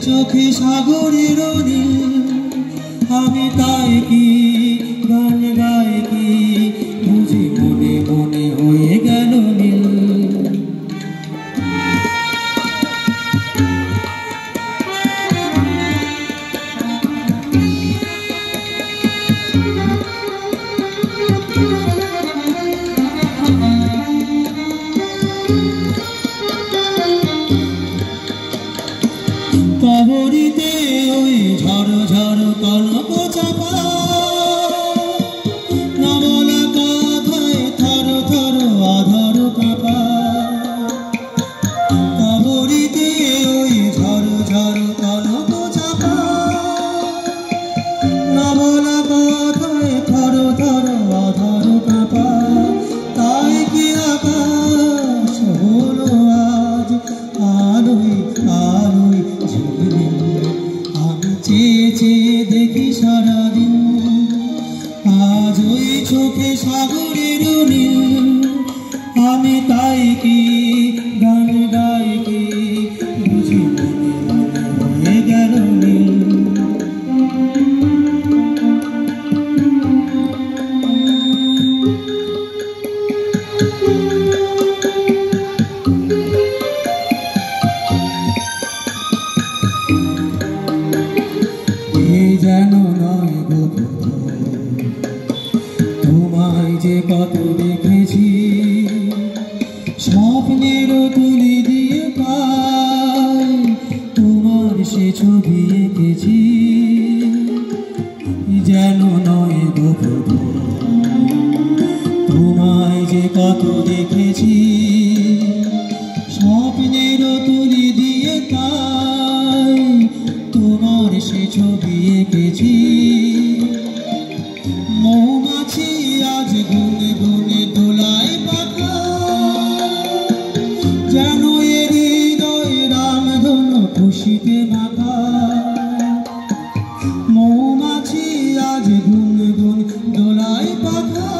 চোখে সাগরের নীল, আমি তাই কি গান গাই কি বুঝি মনে মনে হয়ে গেল নীল। কবরীতে ওই ঝড় ঝড় কনক চাপা, না বলা কথায় থর থর আধর কাঁপা। কবরীতে ওই ঝড় ঝড় কনক চাপা, না বলা কথায় থর থর আধর কাঁপা। তাই কি আকাশ হলো আজ আলোয় আলোয় ঝিলমিল, আমি চেয়ে চেয়ে দেখি সারাদিন আজ ওই চোখে সাগরের নীল। আমি তাই কি গান গাই কি বুঝি মনে মনে হয়ে গেল নীল। যেন নয় গো তোমায় যে কত দেখেছি, স্বপ্নের তুলি দিয়ে পাই তোমার সে ছবি এঁকেছি। যেন নয় গো তোমায় যে কত দেখেছি, স্বপ্নের তুলি দিয়ে পাই তোমার সে ছবি এঁকেছি। মৌমাছি আজ গুনে গুনে দোলায় পাখা, যেন এর হৃদয় রামধনু খুশিতে মাখা। মৌমাছি আজ গুনে গুনে দোলায় পাখা,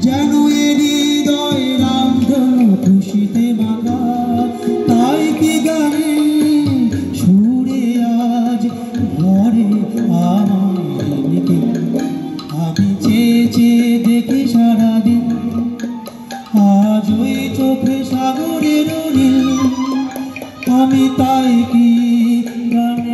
যেন এর হৃদয় রামধনু খুশিতে মাখা। তাই কি গানে সুরে আজ ঘরে আমাকে, আমি চেয়ে চেয়ে দেখি সারাদিন আজ ওই চোখে সাগরের নীল। আমি তাই কি গান